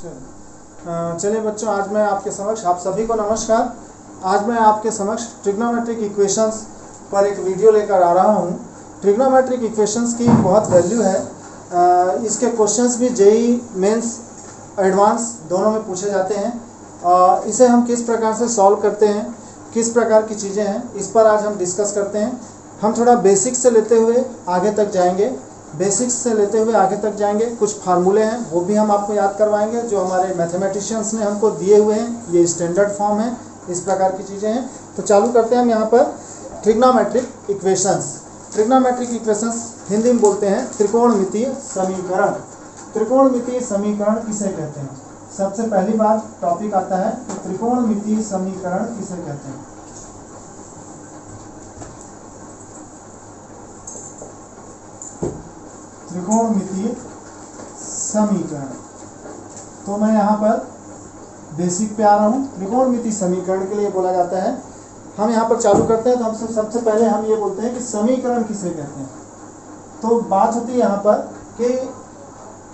चलिए बच्चों, आज मैं आपके समक्ष, आप सभी को नमस्कार। आज मैं आपके समक्ष ट्रिग्नोमेट्रिक इक्वेशंस पर एक वीडियो लेकर आ रहा हूँ। ट्रिग्नोमेट्रिक इक्वेशंस की बहुत वैल्यू है। इसके क्वेश्चंस भी जेईई मेंस एडवांस दोनों में पूछे जाते हैं। इसे हम किस प्रकार से सॉल्व करते हैं, किस प्रकार की चीज़ें हैं, इस पर आज हम डिस्कस करते हैं। हम थोड़ा बेसिक्स से लेते हुए आगे तक जाएंगे। कुछ फार्मूले हैं वो भी हम आपको याद करवाएंगे जो हमारे मैथमेटिशियंस ने हमको दिए हुए हैं। ये स्टैंडर्ड फॉर्म है, इस प्रकार की चीज़ें हैं। तो चालू करते हैं हम यहाँ पर trigonometric equations. Trigonometric equations Hindi में बोलते हैं त्रिकोणमितीय समीकरण। त्रिकोणमितीय समीकरण किसे कहते हैं? सबसे पहली बात टॉपिक आता है कि त्रिकोणमितीय समीकरण किसे कहते हैं। त्रिकोणमितीय समीकरण, तो मैं यहाँ पर बेसिक पे आ रहा हूँ। त्रिकोणमितीय समीकरण के लिए बोला जाता है, हम यहाँ पर चालू करते हैं तो हम सबसे पहले हम ये बोलते हैं कि समीकरण किसे कहते हैं। तो बात होती है यहाँ पर कि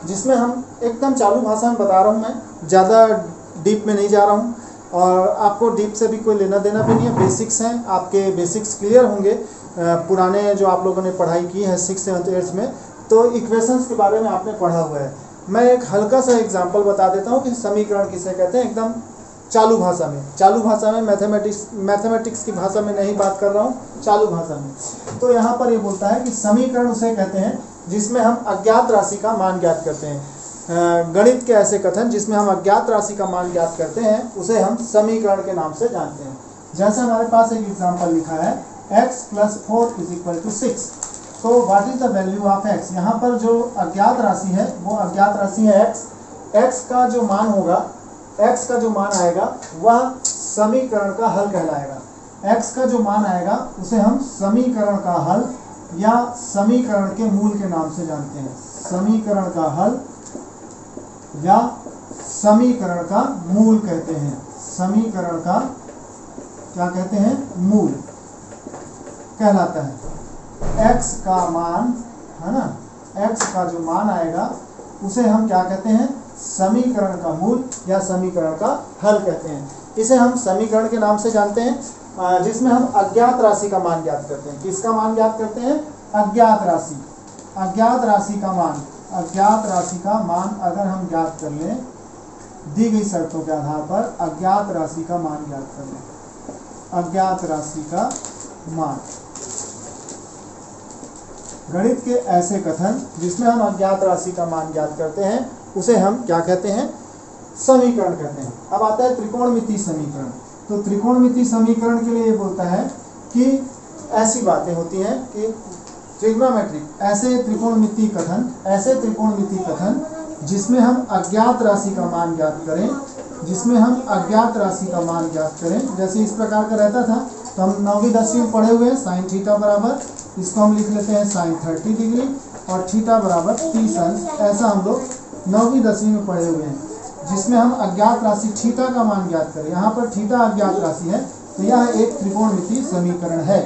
जिसमें हम एकदम चालू भाषा में बता रहा हूँ, मैं ज़्यादा डीप में नहीं जा रहा हूँ और आपको डीप से भी कोई लेना देना भी नहीं है। बेसिक्स हैं, आपके बेसिक्स क्लियर होंगे पुराने जो आप लोगों ने पढ़ाई की है 6th 7th 8th में, तो इक्वेशंस के बारे में आपने पढ़ा हुआ है। मैं एक हल्का सा एग्जांपल बता देता हूँ कि समीकरण किसे कहते हैं, एकदम चालू भाषा में मैथमेटिक्स की भाषा में नहीं बात कर रहा हूँ, चालू भाषा में। तो यहाँ पर ये बोलता है कि समीकरण उसे कहते हैं जिसमें हम अज्ञात राशि का मान ज्ञात करते हैं। गणित के ऐसे कथन जिसमें हम अज्ञात राशि का मान ज्ञात करते हैं उसे हम समीकरण के नाम से जानते हैं। जैसे हमारे पास एक एग्जाम्पल लिखा है x + 4 = 6। तो what is the value of x? यहाँ पर जो अज्ञात राशि है वो अज्ञात राशि है x का जो मान होगा, x का जो मान आएगा वह समीकरण का हल कहलाएगा। x का जो मान आएगा उसे हम समीकरण का हल या समीकरण के मूल के नाम से जानते हैं। समीकरण का हल या समीकरण का मूल कहते हैं। समीकरण का क्या कहते हैं? मूल कहलाता है। x का मान है ना, x का जो मान आएगा उसे हम क्या कहते हैं? समीकरण का मूल या समीकरण का हल कहते हैं। इसे हम समीकरण के नाम से जानते हैं जिसमें हम अज्ञात राशि का मान ज्ञात करते हैं। किसका मान ज्ञात करते हैं? अज्ञात राशि का मान अगर हम ज्ञात कर लें, दी गई शर्तों के आधार पर अज्ञात राशि का मान ज्ञात कर लें। अज्ञात राशि का मान, गणित के ऐसे कथन जिसमें हम अज्ञात राशि का मान ज्ञात करते हैं उसे हम क्या कहते हैं? समीकरण कहते हैं। अब आता है त्रिकोणमितीय समीकरण। तो त्रिकोणमितीय समीकरण के लिए ये बोलता है कि ऐसी बातें होती हैं कि ट्रिग्नोमेट्रिक ऐसे त्रिकोणमितीय कथन जिसमें हम अज्ञात राशि का मान ज्ञात करें, जैसे इस प्रकार का रहता था। तो हम 9वीं 10वीं में पढ़े हुए हैं sin थीटा बराबर, इसको हम लिख लेते हैं sin 30 डिग्री और थीटा बराबर 30 अंश। ऐसा हम लोग 9वीं 10वीं में पढ़े हुए हैं जिसमें हम अज्ञात राशि थीटा का मान ज्ञात करें। यहाँ पर थीटा अज्ञात राशि है, तो यह एक त्रिकोणमितीय समीकरण है।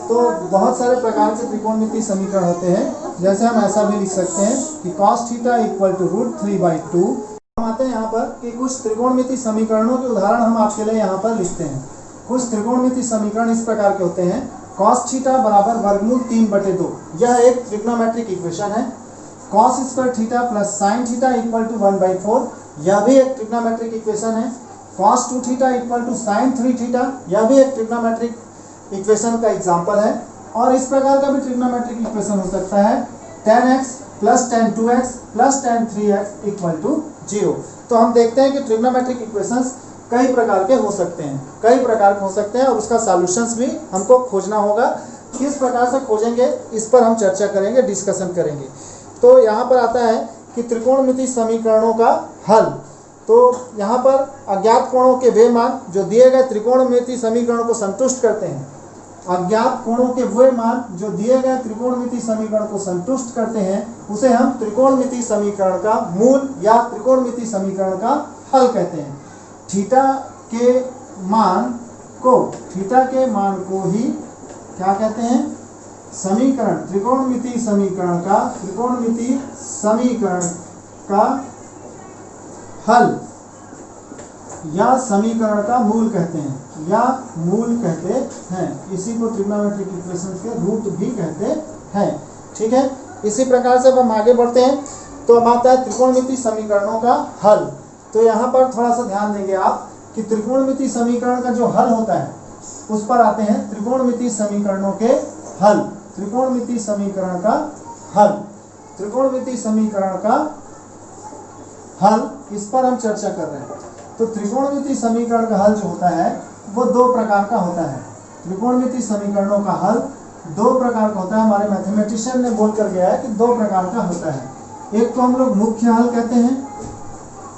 तो बहुत सारे प्रकार के त्रिकोणमितीय समीकरण होते हैं। जैसे हम ऐसा भी लिख सकते हैं कि cos θ = √3/2। हम आते हैं यहाँ पर कि कुछ त्रिकोणमितीय समीकरणों के उदाहरण हम आपके लिए यहाँ पर लिखते हैं। कुछ त्रिकोणमितीय समीकरण इस प्रकार के होते हैं। cos θ = वर्गमूल 3/2, यह एक त्रिकोणमेट्रिक इक्वेशन है। cos² θ + sin θ = 1/4, यह भी एक त्रिकोणमेट्रिक इक्वेशन है। cos 2θ = sin 3θ, यह भी एक त्रिकोणमेट्रिक इक्वेशन का एग्जाम्पल है। और इस प्रकार का भी त्रिकोणमेट्रिक इक्वेशन हो सकता है tan x + tan 2x + tan 3x = 0। तो हम देखते हैं कि ट्रिग्नोमेट्रिक इक्वेशंस कई प्रकार के हो सकते हैं और उसका सॉल्यूशंस भी हमको खोजना होगा। किस प्रकार से खोजेंगे इस पर हम चर्चा करेंगे, डिस्कशन करेंगे। तो यहाँ पर आता है कि त्रिकोणमितीय समीकरणों का हल। तो यहाँ पर अज्ञात कोणों के वे मान जो दिए गए त्रिकोणमितीय समीकरणों को संतुष्ट करते हैं, उसे हम त्रिकोणमितीय समीकरण का मूल या त्रिकोणमितीय समीकरण का हल कहते हैं। थीटा के मान को ही क्या कहते हैं? समीकरण, त्रिकोणमितीय समीकरण का हल या समीकरण का मूल कहते हैं, या मूल कहते हैं। इसी को ट्रिग्नोमेट्रिक इक्वेशंस के रूट भी कहते हैं। ठीक है, इसी प्रकार से अब हम आगे बढ़ते हैं। तो अब आता है त्रिकोणमितीय समीकरणों का हल। तो यहाँ पर थोड़ा सा ध्यान देंगे आप कि त्रिकोणमितीय समीकरण का जो हल होता है उस पर आते हैं त्रिकोणमितीय समीकरणों के हल। त्रिकोणमितीय समीकरण का हल, त्रिकोणमितीय समीकरण का हल, इस पर हम चर्चा कर रहे हैं। तो त्रिकोणमितीय समीकरण का हल जो होता है वो दो प्रकार का होता है। त्रिकोणमितीय समीकरणों का हल दो प्रकार का होता है। हमारे मैथमेटिशियन ने बोल कर गया है कि दो प्रकार का होता है। एक को हम लोग मुख्य हल कहते हैं,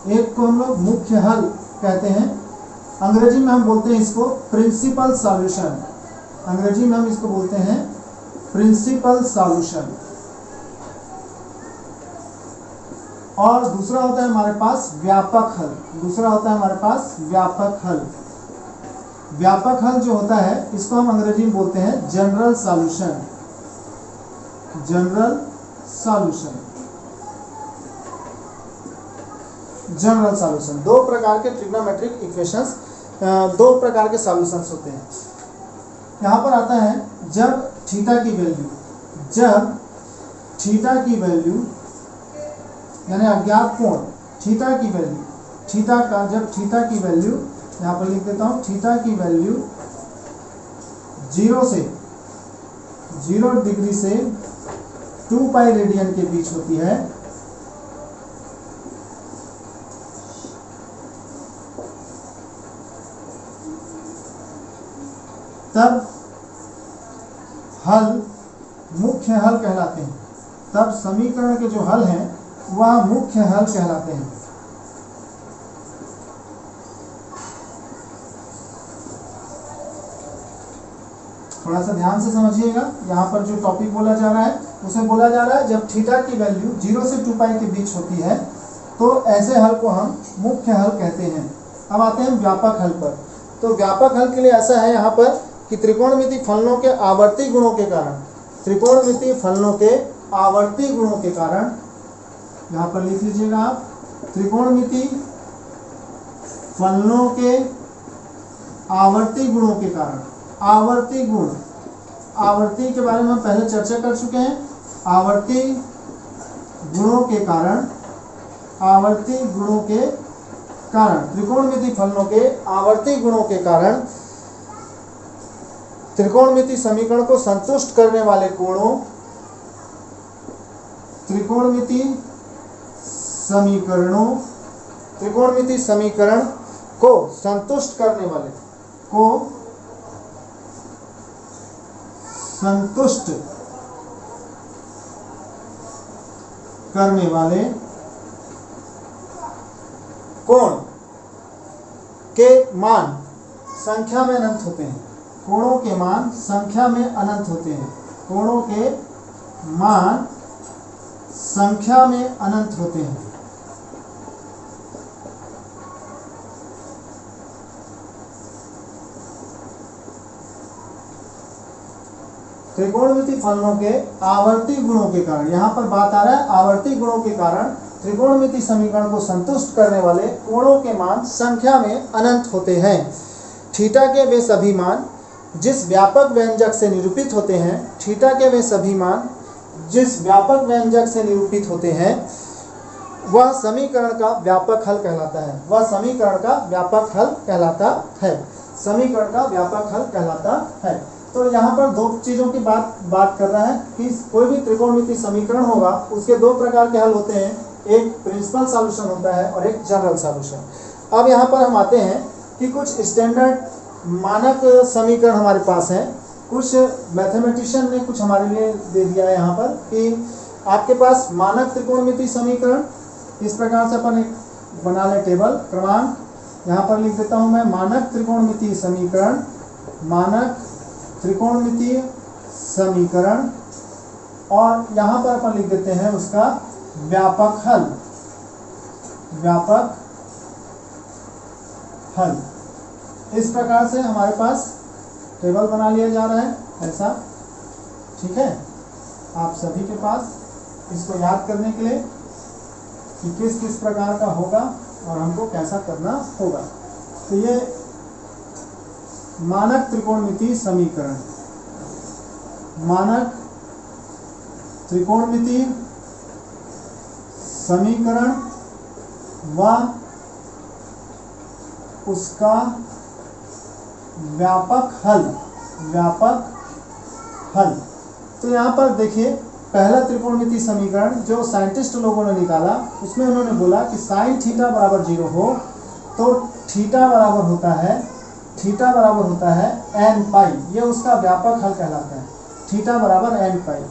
एक को हम लोग मुख्य हल कहते हैं। अंग्रेजी में हम बोलते हैं इसको प्रिंसिपल सॉल्यूशन। अंग्रेजी में हम इसको बोलते हैं प्रिंसिपल सॉल्यूशन। और दूसरा होता है हमारे पास व्यापक हल। दूसरा होता है हमारे पास व्यापक हल। व्यापक हल जो होता है इसको हम अंग्रेजी में बोलते हैं general solution. General solution, general solution. दो प्रकार के ट्रिग्नोमेट्रिक इक्वेशंस, दो प्रकार के सॉल्यूशंस होते हैं। यहाँ पर आता है जब थीटा की वैल्यू, जब थीटा की वैल्यू यानी अज्ञात कोण थीटा की वैल्यू, थीटा का जब थीटा की वैल्यू, यहाँ पर लिख देता हूँ, थीटा की वैल्यू 0 डिग्री से 2 पाई रेडियन के बीच होती है, तब हल मुख्य हल कहलाते हैं। तब समीकरण के जो हल हैं वह मुख्य हल कहलाते हैं। थोड़ा सा ध्यान से समझिएगा, यहाँ पर जो टॉपिक बोला जा रहा है उसमें बोला जा रहा है जब थीटा की वैल्यू 0 से 2 पाई के बीच होती है तो ऐसे हल को हम मुख्य हल कहते हैं। अब आते हैं व्यापक हल पर। तो व्यापक हल के लिए ऐसा है यहाँ पर कि त्रिकोणमितीय फलनों के आवर्ती गुणों के कारण, त्रिकोणमितीय फलनों के आवर्ती गुणों के कारण, यहाँ पर लिख लीजिएगा आप, त्रिकोणमितीय फलनों के आवर्ती गुणों के कारण। आवर्ती गुण, आवर्ती के बारे में हम पहले चर्चा कर चुके हैं। आवर्ती गुणों के कारण, आवर्ती गुणों के कारण, त्रिकोणमितीय फलनों के आवर्ती गुणों के कारण त्रिकोणमितीय समीकरण को संतुष्ट करने वाले कोणों, त्रिकोणमितीय समीकरणों, त्रिकोणमितीय समीकरण को संतुष्ट करने वाले, को संतुष्ट करने वाले कोण के मान संख्या में अनंत होते हैं। कोणों के मान संख्या में अनंत होते हैं। कोणों के मान संख्या में अनंत होते हैं। त्रिकोणमितीय फलनों के आवर्ती गुणों के कारण, यहाँ पर बात आ रहा है आवर्ती गुणों के कारण त्रिकोणमितीय समीकरण को संतुष्ट करने वाले कोणों के मान संख्या में अनंत होते हैं। थीटा के वे सभी मान जिस व्यापक व्यंजक से निरूपित होते हैं, थीटा के वे सभी मान जिस व्यापक व्यंजक से निरूपित होते हैं वह समीकरण का व्यापक हल कहलाता है। वह समीकरण का व्यापक हल कहलाता है। समीकरण का व्यापक हल कहलाता है। तो यहाँ पर दो चीज़ों की बात कर रहा है कि कोई भी त्रिकोणमितीय समीकरण होगा उसके दो प्रकार के हल होते हैं, एक प्रिंसिपल सॉल्यूशन होता है और एक जनरल सॉल्यूशन। अब यहाँ पर हम आते हैं कि कुछ स्टैंडर्ड मानक समीकरण हमारे पास हैं। कुछ मैथमेटिशियन ने कुछ हमारे लिए दे दिया है यहाँ पर कि आपके पास मानक त्रिकोणमितीय समीकरण, इस प्रकार से अपन एक बना लें टेबल क्रमांक, यहाँ पर लिख देता हूँ मैं मानक त्रिकोणमितीय समीकरण, मानक त्रिकोणमितीय समीकरण, और यहाँ पर अपन लिख देते हैं उसका व्यापक हल, व्यापक हल। इस प्रकार से हमारे पास टेबल बना लिया जा रहा है ऐसा, ठीक है। आप सभी के पास इसको याद करने के लिए कि किस किस प्रकार का होगा और हमको कैसा करना होगा। तो ये मानक त्रिकोणमितीय समीकरण, मानक त्रिकोणमितीय समीकरण व उसका व्यापक हल, व्यापक हल। तो यहाँ पर देखिए पहला त्रिकोणमितीय समीकरण जो साइंटिस्ट लोगों ने निकाला, उसमें उन्होंने बोला कि साइन थीटा बराबर 0 हो तो थीटा बराबर होता है n पाई, ये उसका व्यापक हल कहलाता है, थीटा बराबर n पाई।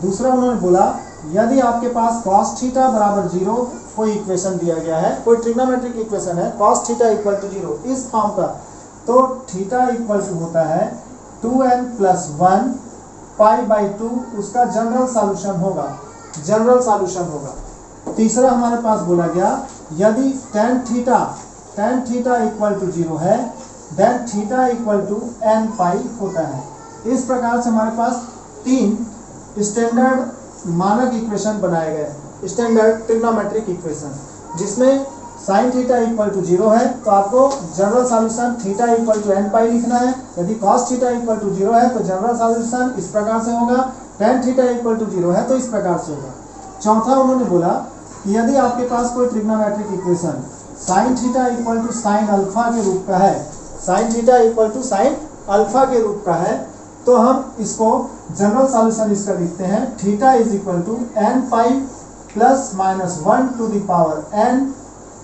दूसरा उन्होंने बोला यदि आपके पास cos थीटा बराबर 0 कोई इक्वेशन दिया गया है, कोई ट्रिग्नोमेट्रिक इक्वेशन है cos थीटा इक्वल टू 0 इस फॉर्म का, तो थीटा इक्वल टू होता है 2n प्लस 1 पाई बाई 2, उसका जनरल सॉल्यूशन होगा, तीसरा हमारे पास बोला गया यदि tan थीटा इक्वल टू 0 है then theta equal to n pi होता है। इस प्रकार से हमारे पास 3 स्टैंडर्ड मानक इक्वेशन बनाए गए, स्टैंडर्ड ट्रिग्नोमेट्रिक इक्वेशन, जिसमें साइन थीटा इक्वल टू 0 है तो आपको general solution theta equal to n pi लिखना है। यदि cos थीटा इक्वल टू 0 है तो जनरल सॉल्यूशन इस प्रकार से होगा, tan थीटा इक्वल टू 0 है तो इस प्रकार से होगा। चौथा उन्होंने बोला कि यदि आपके पास कोई trigonometric equation sine theta equal to sine alpha के रूप का है, sine theta equal to sine alpha के रूप का है, तो हम इसको जनरल सॉल्यूशन इसका लिखते हैं theta is equal to n pi plus minus 1 to the power n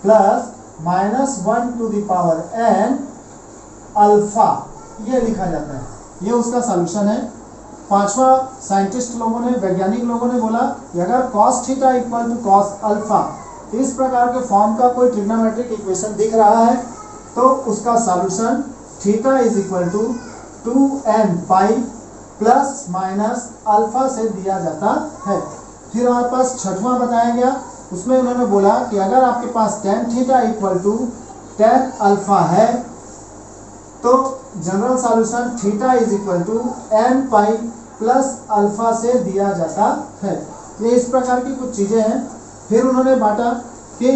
plus minus 1 to the power n alpha, ये लिखा जाता है, ये उसका सॉल्यूशन है। पांचवा साइंटिस्ट लोगों ने, वैज्ञानिक लोगों ने बोला कि अगर cos theta equal to cos alpha इस प्रकार के फॉर्म का कोई ट्रिग्नोमेट्रिक इक्वेशन दिख रहा है तो उसका solution theta is equal to 2n pi plus minus alpha से दिया जाता है। फिर हमारे पास छठवां बताया गया, उसमें उन्होंने बोला कि अगर आपके पास tan theta equal to tan alpha है तो general solution theta is equal to n pi plus alpha से दिया जाता है। ये इस प्रकार की कुछ चीज़ें हैं। फिर उन्होंने बांटा कि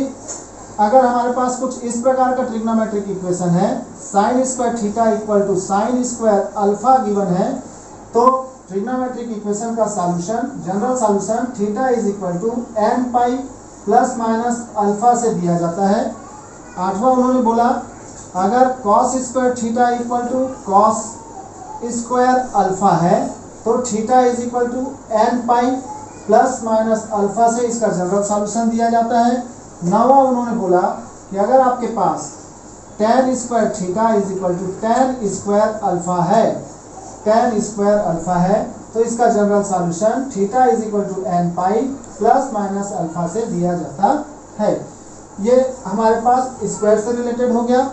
अगर हमारे पास कुछ इस प्रकार का ट्रिग्नोमेट्रिक इक्वेशन है, sine square theta equal to sine square alpha given है, तो ट्रिग्नोमेट्रिक इक्वेशन का solution, general solution theta is equal to n pi plus minus alpha से दिया जाता है। आठवां उन्होंने बोला अगर cos square theta equal to cos square alpha है तो theta is equal to n pi plus minus alpha से इसका जनरल सॉल्यूशन दिया जाता है। नौवां उन्होंने बोला कि अगर आपके पास tan square theta is equal to tan square alpha है, tan स्क्वायर अल्फा है तो इसका general solution theta is equal to n pi plus minus alpha से दिया जाता है। ये हमारे पास स्क्वायर से रिलेटेड हो गया।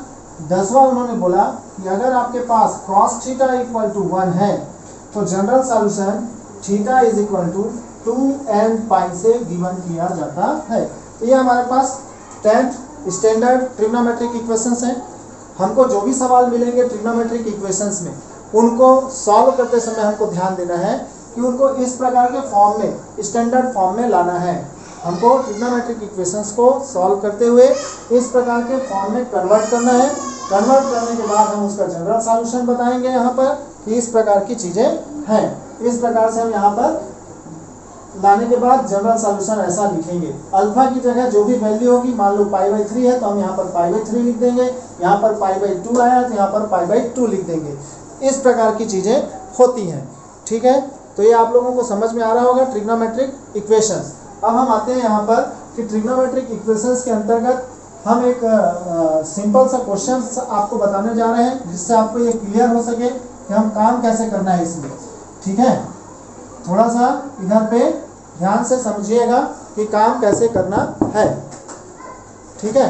10वां उन्होंने बोला कि अगर आपके पास cos थीटा इक्वल टू 1 है तो general solution theta is equal to 2n pi से गिवन किया जाता है। तो ये हमारे पास 10th स्टैंडर्ड ट्रिग्नोमेट्रिक इक्वेशंस हैं। हमको जो भी सवाल मिलेंगे ट्रिग्नोमेट्रिक इक्वेशंस में, उनको सॉल्व करते समय हमको ध्यान देना है कि उनको इस प्रकार के फॉर्म में, स्टैंडर्ड फॉर्म में लाना है। हमको ट्रिग्नोमेट्रिक इक्वेशंस को सॉल्व करते हुए इस प्रकार के फॉर्म में कन्वर्ट करना है। कन्वर्ट करने के बाद हम उसका जनरल सॉल्यूशन बताएंगे यहाँ पर कि इस प्रकार की चीज़ें हैं। इस प्रकार से हम यहाँ पर लाने के बाद जनरल सॉल्यूशन ऐसा लिखेंगे, अल्फा की जगह जो भी वैल्यू होगी, मान लो π/3 है तो हम यहाँ पर π/3 लिख देंगे, यहाँ पर π/2 आया तो यहाँ पर π/2 लिख देंगे। इस प्रकार की चीज़ें होती हैं। ठीक है, तो ये आप लोगों को समझ में आ रहा होगा ट्रिग्नोमेट्रिक इक्वेशंस। अब हम आते हैं यहाँ पर कि ट्रिग्नोमेट्रिक इक्वेशंस के अंतर्गत हम एक सिंपल सा क्वेश्चन आपको बताने जा रहे हैं जिससे आपको ये क्लियर हो सके कि हम काम कैसे करना है इसमें। ठीक है, थोड़ा सा इधर पे ध्यान से समझिएगा कि काम कैसे करना है। ठीक है,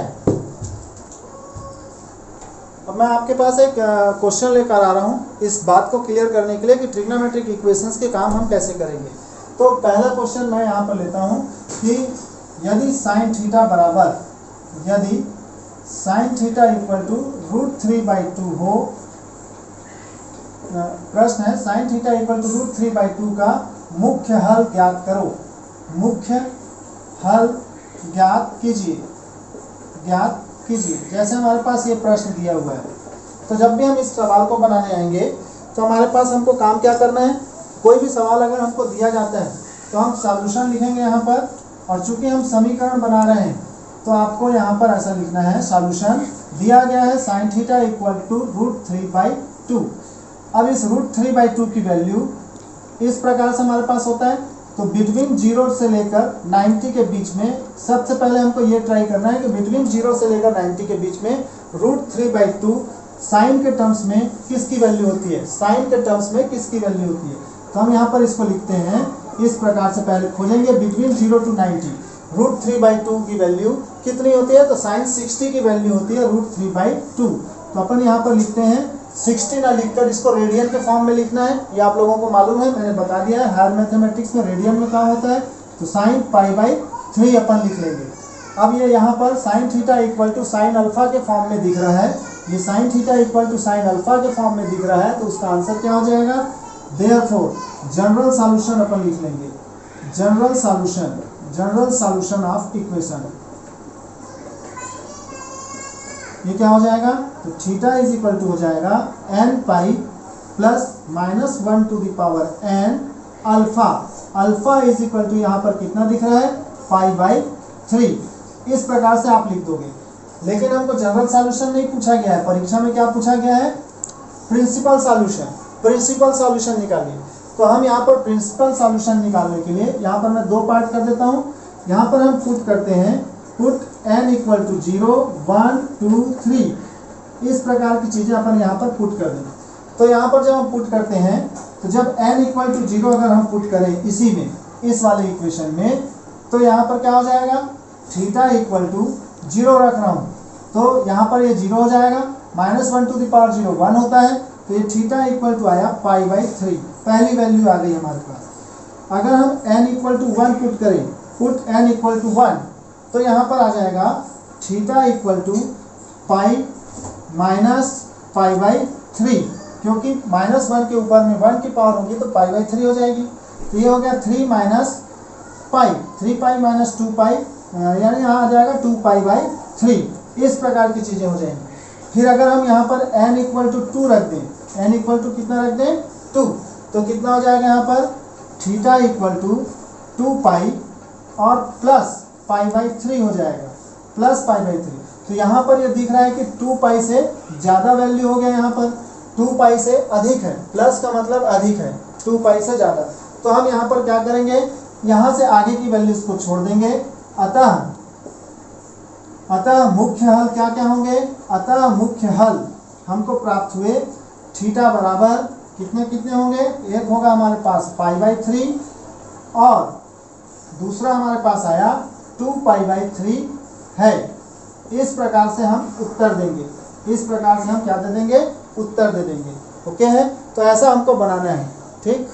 अब मैं आपके पास एक क्वेश्चन लेकर आ रहा हूँ इस बात को क्लियर करने के लिए कि ट्रिग्नोमेट्रिक इक्वेशंस के काम हम कैसे करेंगे। तो पहला क्वेश्चन मैं यहाँ पर लेता हूँ कि यदि साइन थीटा बराबर, यदि साइन थीटा इक्वल टू √3/2 हो, प्रश्न है साइन थीटा इक्वल टू √3/2 का मुख्य हल ज्ञात करो। मुख्य हल ज्ञात कीजिए, ज्ञात कीजिए। जैसे हमारे पास ये प्रश्न दिया हुआ है, तो जब भी हम इस सवाल को बनाने आएंगे तो हमारे पास हमको काम क्या करना है, कोई भी सवाल अगर हमको दिया जाता है तो हम सॉल्यूशन लिखेंगे यहाँ पर, और चूंकि हम समीकरण बना रहे हैं तो आपको यहाँ पर ऐसा लिखना है, सॉल्यूशन दिया गया है sin थीटा इक्वल टू √3/2। अब इस √3/2 की वैल्यू इस प्रकार से हमारे पास होता है, तो बिटवीन 0 से लेकर 90 के बीच में सबसे पहले हमको ये ट्राई करना है कि बिटवीन 0 से लेकर 90 के बीच में √3/2 साइन के टर्म्स में किसकी वैल्यू होती है, साइन के टर्म्स में किसकी वैल्यू होती है। तो हम यहाँ पर इसको लिखते हैं इस प्रकार से, पहले खोलेंगे बिटवीन 0 to 90 √3/2 की वैल्यू कितनी होती है, तो साइन 60 की वैल्यू होती है √3/2। तो अपन यहाँ पर लिखते हैं 60 ना लिखकर इसको रेडियन के फॉर्म में लिखना है, ये आप लोगों को मालूम है, मैंने बता दिया है। हायर मैथमेटिक्स में रेडियन में काम होता है, तो साइन π/3 अपन लिख लेंगे। अब ये यहाँ पर sine theta equal to sine alpha के फॉर्म में दिख रहा है, ये sine theta equal to sine alpha के फॉर्म में दिख रहा है, तो उसका आंसर क्या हो जाएगा, देयरफॉर जनरल सॉल्यूशन अपन लिख लेंगे, जनरल सॉल्यूशन ऑफ इक्वेशन। ये क्या हो जाएगा, तो थीटा इज इक्वल टू हो जाएगा n π plus -1 to the power n alpha. Alpha is equal to यहाँ पर कितना दिख रहा है, π/3। इस प्रकार से आप लिख दोगे। लेकिन हमको जनरल सॉल्यूशन नहीं पूछा गया है, परीक्षा में क्या पूछा गया है, प्रिंसिपल सॉल्यूशन। प्रिंसिपल सॉल्यूशन निकालिए। तो हम यहाँ पर प्रिंसिपल सॉल्यूशन निकालने के लिए यहाँ पर मैं दो पार्ट कर देता हूँ। यहाँ पर हम पुट करते हैं, पुट n इक्वल टू 0 1 2 3, इस प्रकार की चीजें अपन यहाँ पर पुट कर दें। तो यहाँ पर जब हम पुट करते हैं, तो जब n इक्वल टू 0 अगर हम पुट करें इसी में, इस वाले इक्वेशन में, तो यहाँ पर क्या हो जाएगा, थीटा इक्वल टू 0 रख रहा हूँ, तो यहाँ पर ये 0 हो जाएगा, -1 टू द पावर 0 1 होता है, तो ये थीटा इक्वल टू आया π/3, पहली वैल्यू आ गई हमारे पास। अगर हम n इक्वल टू 1 पुट करें, पुट n इक्वल टू 1, तो यहाँ पर आ जाएगा थीटा इक्वल टू π माइनस π/3, क्योंकि -1 के ऊपर में 1 की पावर होगी तो π/3 हो जाएगी। तो ये हो गया 3 माइनस पाई, 3π माइनस 2π, यानी यहाँ आ जाएगा 2π/3। इस प्रकार की चीज़ें हो जाएंगी। फिर अगर हम यहाँ पर n इक्वल टू 2 रख दें, n इक्वल टू कितना रख दें, 2, तो कितना हो जाएगा यहाँ पर, थीटा इक्वल टू 2π और प्लस π/3 हो जाएगा, प्लस π/3। तो यहाँ पर ये दिख रहा है कि 2π से ज़्यादा वैल्यू हो गया, यहाँ पर 2π से अधिक है, प्लस का मतलब अधिक है, 2π से ज़्यादा। तो हम यहाँ पर क्या करेंगे, यहाँ से आगे की वैल्यूज को छोड़ देंगे। अतः मुख्य हल क्या क्या होंगे, अतः मुख्य हल हमको प्राप्त हुए थीटा बराबर कितने कितने होंगे, एक होगा हमारे पास π/3 और दूसरा हमारे पास आया 2π/3 है। इस प्रकार से हम उत्तर देंगे, इस प्रकार से हम क्या दे देंगे, उत्तर दे देंगे। ओके है, तो ऐसा हमको बनाना है, ठीक।